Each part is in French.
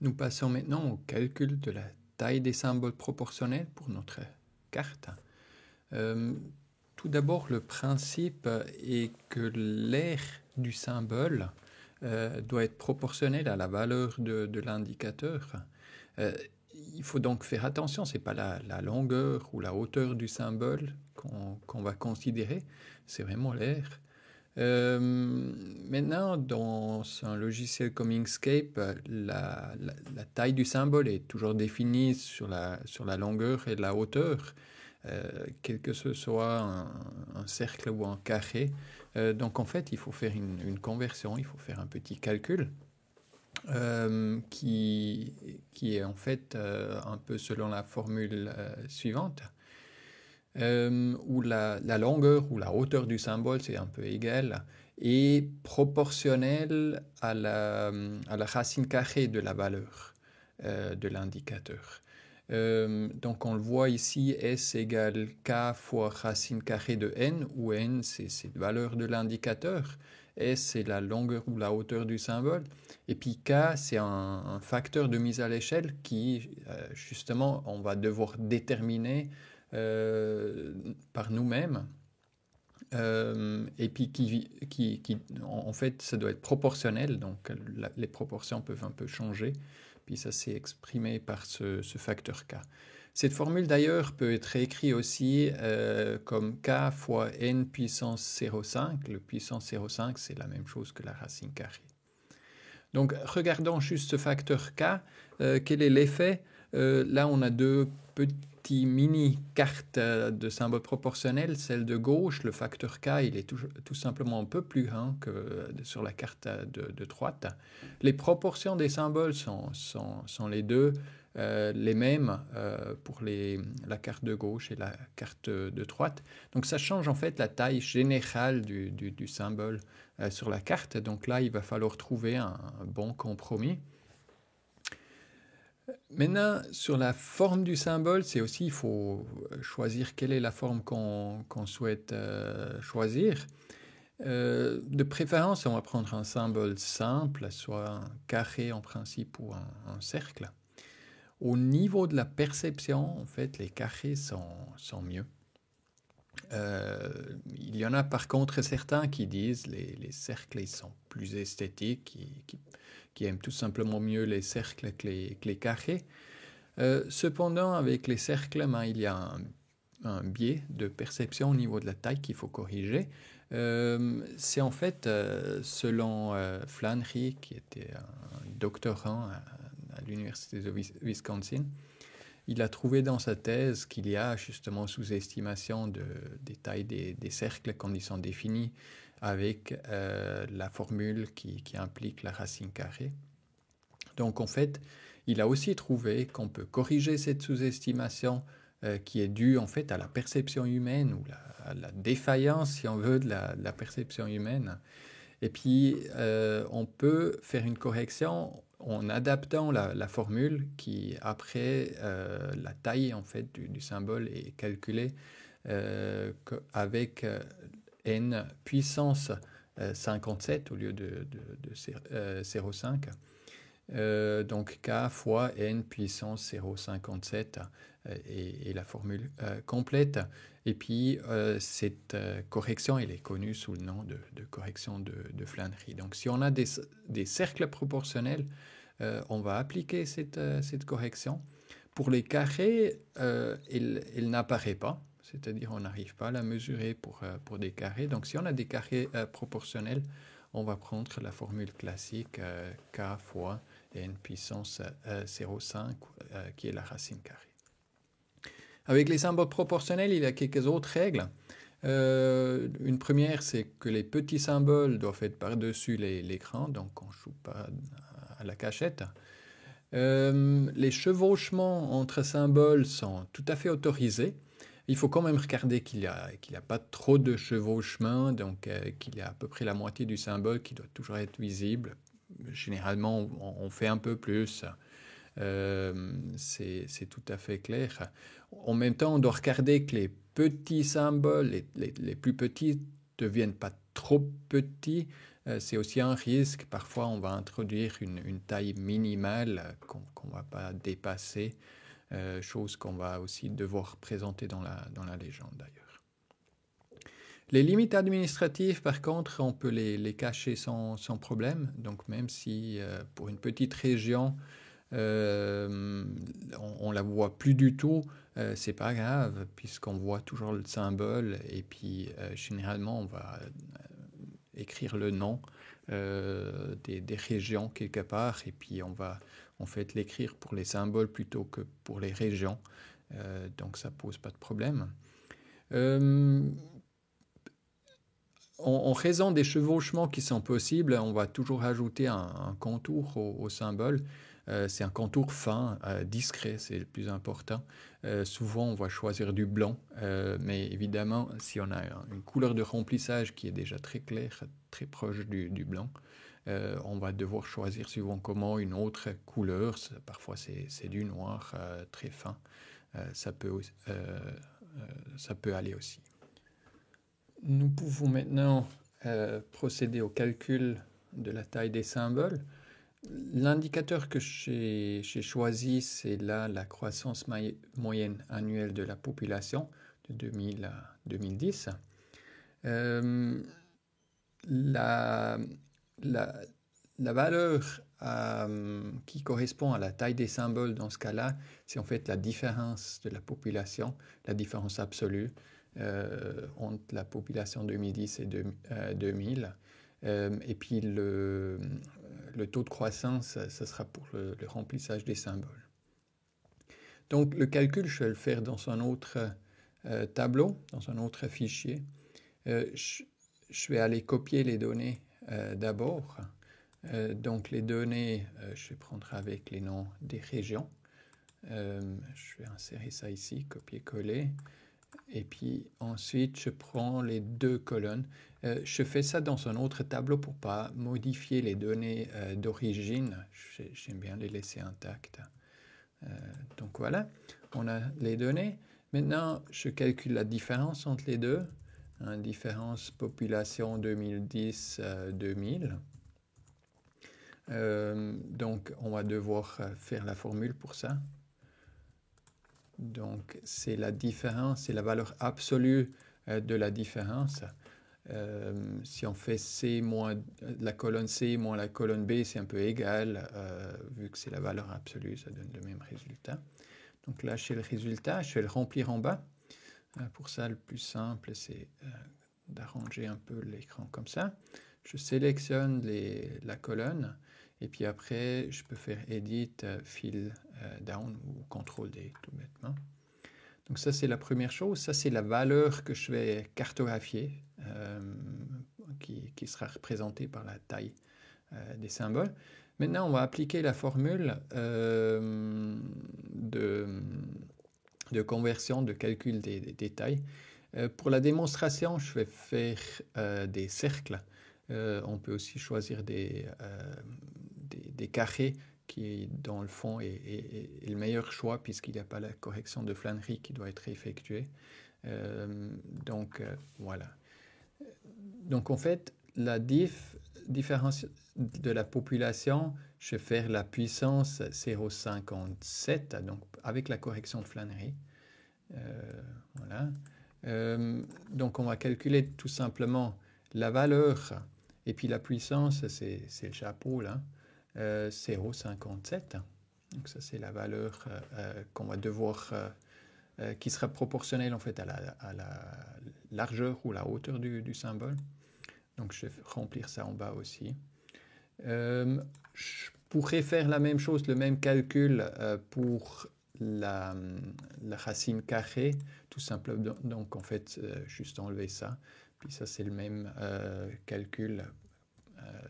Nous passons maintenant au calcul de la taille des symboles proportionnels pour notre carte. Euh, Tout d'abord, le principe est que l'aire du symbole doit être proportionnel à la valeur de l'indicateur. Euh, il faut donc faire attention, ce n'est pas la longueur ou la hauteur du symbole qu'on va considérer, c'est vraiment l'aire. Maintenant, dans un logiciel comme Inkscape, la taille du symbole est toujours définie sur la longueur et la hauteur, quel que ce soit un cercle ou un carré. Donc en fait, il faut faire une conversion, il faut faire un petit calcul qui est en fait un peu selon la formule suivante. Où la longueur ou la hauteur du symbole, c'est un peu égal, est proportionnelle à la racine carrée de la valeur de l'indicateur. Donc on le voit ici, S égale K fois racine carrée de N, où N c'est cette valeur de l'indicateur, S c'est la longueur ou la hauteur du symbole, et puis K c'est un facteur de mise à l'échelle qui, justement, on va devoir déterminer par nous-mêmes. Et puis en fait, ça doit être proportionnel, donc les proportions peuvent un peu changer, puis ça s'est exprimé par ce facteur K. Cette formule d'ailleurs peut être écrite aussi comme K fois N puissance 0,5. Le puissance 0,5, c'est la même chose que la racine carrée. Donc regardons juste ce facteur K. Quel est l'effet? Là, on a deux petits mini-cartes de symboles proportionnels. Celle de gauche, le facteur K, il est tout simplement un peu plus grand que sur la carte de droite. Les proportions des symboles sont les deux les mêmes pour la carte de gauche et la carte de droite. Donc ça change en fait la taille générale du symbole sur la carte. Donc là, il va falloir trouver un bon compromis. Maintenant, sur la forme du symbole, c'est aussi, il faut choisir quelle est la forme qu'on souhaite choisir. De préférence, on va prendre un symbole simple, soit un carré en principe ou un cercle. Au niveau de la perception, en fait, les carrés sont mieux. Il y en a par contre certains qui disent les cercles ils sont plus esthétiques, qui aiment tout simplement mieux les cercles que les carrés. Cependant, avec les cercles, il y a un biais de perception au niveau de la taille qu'il faut corriger. C'est en fait, selon Flannery, qui était un doctorant à l'université de Wisconsin, il a trouvé dans sa thèse qu'il y a justement sous-estimation des tailles des cercles quand ils sont définis avec la formule qui implique la racine carrée. Donc en fait, il a aussi trouvé qu'on peut corriger cette sous-estimation qui est due en fait à la perception humaine ou à la défaillance, si on veut, de la perception humaine. Et puis, on peut faire une correction en adaptant la formule qui, après, la taille en fait, du symbole est calculée avec n puissance 57 au lieu de 0,5. Donc K fois n puissance 0,57 est la formule complète. Et puis cette correction, elle est connue sous le nom de correction de Flannery. Donc si on a des cercles proportionnels, on va appliquer cette correction. Pour les carrés, elle n'apparaît pas. C'est-à-dire on n'arrive pas à la mesurer pour des carrés. Donc si on a des carrés proportionnels, on va prendre la formule classique K fois n puissance 0,5 qui est la racine carrée. Avec les symboles proportionnels, il y a quelques autres règles. Une première, c'est que les petits symboles doivent être par-dessus les grands, donc on ne joue pas à la cachette. Les chevauchements entre symboles sont tout à fait autorisés. Il faut quand même regarder qu'il n'y a pas trop de chevauchements, donc qu'il y a à peu près la moitié du symbole qui doit toujours être visible. Généralement, on fait un peu plus. C'est tout à fait clair. En même temps, on doit regarder que les petits symboles, les plus petits, ne deviennent pas trop petits c'est aussi un risque. Parfois, on va introduire une taille minimale qu'on ne va pas dépasser, chose qu'on va aussi devoir présenter dans la légende d'ailleurs. Les limites administratives, par contre, on peut les cacher sans problème. Donc même si pour une petite région, on ne la voit plus du tout, c'est pas grave, puisqu'on voit toujours le symbole, et puis généralement on va écrire le nom des régions quelque part, et puis on va en fait l'écrire pour les symboles plutôt que pour les régions, donc ça pose pas de problème. En raison des chevauchements qui sont possibles, on va toujours ajouter un contour au symbole. C'est un contour fin, discret, c'est le plus important. Souvent, on va choisir du blanc, mais évidemment, si on a une couleur de remplissage qui est déjà très claire, très proche du blanc, on va devoir choisir suivant comment une autre couleur. Parfois, c'est du noir très fin. Ça peut aller aussi. Nous pouvons maintenant procéder au calcul de la taille des symboles. L'indicateur que j'ai choisi, c'est là la croissance moyenne annuelle de la population de 2000 à 2010. La valeur qui correspond à la taille des symboles dans ce cas-là, c'est en fait la différence de la population, la différence absolue entre la population 2010 et 2000. Et puis le taux de croissance, ce sera pour le remplissage des symboles. Donc le calcul, je vais le faire dans un autre tableau, dans un autre fichier. Je vais aller copier les données d'abord. Donc les données, je vais prendre avec les noms des régions. Je vais insérer ça ici, copier-coller. Et puis ensuite, je prends les deux colonnes. Je fais ça dans un autre tableau pour ne pas modifier les données d'origine. J'aime bien les laisser intactes. Donc voilà, on a les données. Maintenant, je calcule la différence entre les deux. Différence population 2010-2000. Donc, on va devoir faire la formule pour ça. Donc, c'est la différence, c'est la valeur absolue de la différence. Si on fait C moins la colonne C moins la colonne B, c'est un peu égal. Vu que c'est la valeur absolue, ça donne le même résultat. Donc là, j'ai le résultat. Je vais le remplir en bas. Pour ça, le plus simple, c'est d'arranger un peu l'écran comme ça. Je sélectionne la colonne. Et puis après, je peux faire Edit, Fill Down ou Ctrl D, tout bêtement. Donc ça, c'est la première chose. Ça, c'est la valeur que je vais cartographier, qui sera représentée par la taille des symboles. Maintenant, on va appliquer la formule de conversion, de calcul des tailles. Pour la démonstration, je vais faire des cercles. On peut aussi choisir des carrés qui, dans le fond, est le meilleur choix puisqu'il n'y a pas la correction de Flannery qui doit être effectuée. Donc, voilà. Donc, en fait, la différence de la population, je vais faire la puissance 0,57, donc avec la correction de Flannery. Voilà. Donc, on va calculer tout simplement la valeur, et puis la puissance, c'est le chapeau, là, 0,57. Donc, ça, c'est la valeur qu'on va devoir, qui sera proportionnelle, en fait, à la largeur ou la hauteur du symbole. Donc, je vais remplir ça en bas aussi. Je pourrais faire la même chose, le même calcul pour la racine carrée, tout simplement. Donc, en fait, juste enlever ça. Puis ça, c'est le même calcul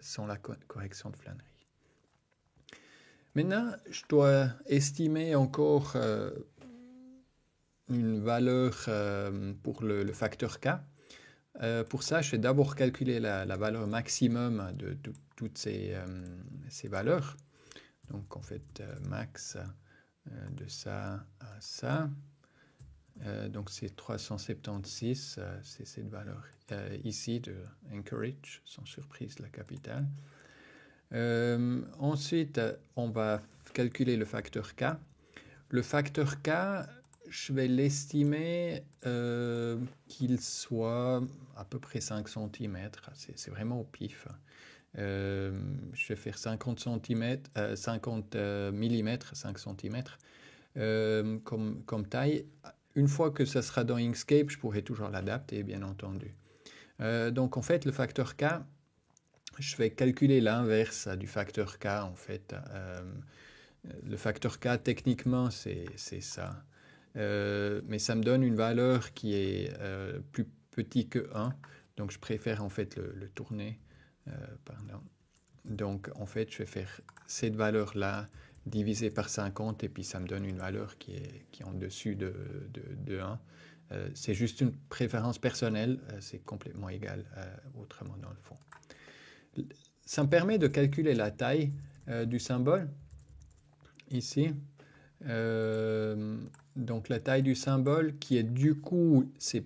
sans la correction de Flannery. Maintenant, je dois estimer encore une valeur pour le facteur K. Pour ça, je vais d'abord calculer la valeur maximum de toutes ces valeurs. Donc, en fait, max de ça à ça. Donc c'est 376, c'est cette valeur ici de Anchorage, sans surprise la capitale. Ensuite, on va calculer le facteur K. Le facteur K, je vais l'estimer qu'il soit à peu près 5 cm. C'est vraiment au pif. Je vais faire 50 mm, 5 cm comme taille. Une fois que ça sera dans Inkscape, je pourrai toujours l'adapter, bien entendu. Donc en fait, le facteur K, je vais calculer l'inverse du facteur K en fait. Le facteur K, techniquement, c'est ça. Mais ça me donne une valeur qui est plus petit que 1. Donc je préfère en fait le tourner. Pardon. Donc en fait, je vais faire cette valeur-là divisé par 50 et puis ça me donne une valeur qui est en dessus de 1. C'est juste une préférence personnelle, c'est complètement égal autrement dans le fond. Ça me permet de calculer la taille du symbole ici. Donc la taille du symbole qui est du coup, c'est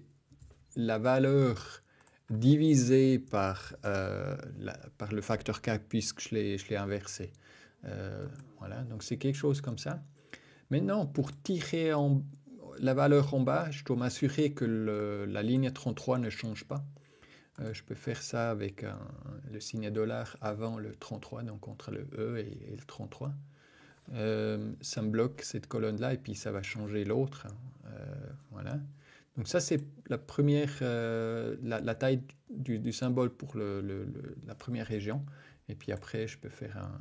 la valeur divisée par le facteur K puisque je l'ai inversé. Voilà, donc c'est quelque chose comme ça. Maintenant, pour tirer la valeur en bas, je dois m'assurer que la ligne 33 ne change pas. Je peux faire ça avec le signe $ avant le 33, donc entre le E et le 33. Ça me bloque cette colonne-là et puis ça va changer l'autre. Voilà. Donc ça, c'est la première, la taille du symbole pour la première région. Et puis après, je peux faire un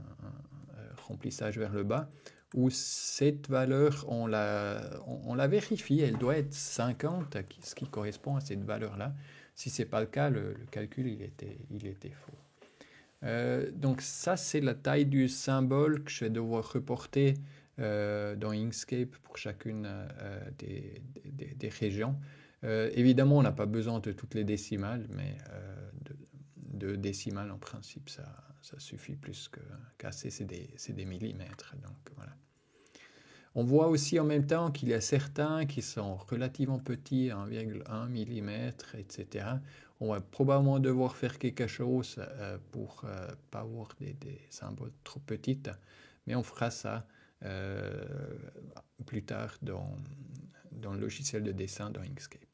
remplissage vers le bas, où cette valeur, on la vérifie, elle doit être 50, ce qui correspond à cette valeur-là. Si ce n'est pas le cas, le calcul, il était faux. Donc ça, c'est la taille du symbole que je vais devoir reporter dans Inkscape pour chacune des régions. Évidemment, on n'a pas besoin de toutes les décimales, mais de décimales, en principe, ça suffit plus qu'assez, c'est des millimètres. Donc, voilà. On voit aussi en même temps qu'il y a certains qui sont relativement petits, 1,1 mm, etc. On va probablement devoir faire quelque chose pour ne pas avoir des symboles trop petites, mais on fera ça plus tard dans le logiciel de dessin dans Inkscape.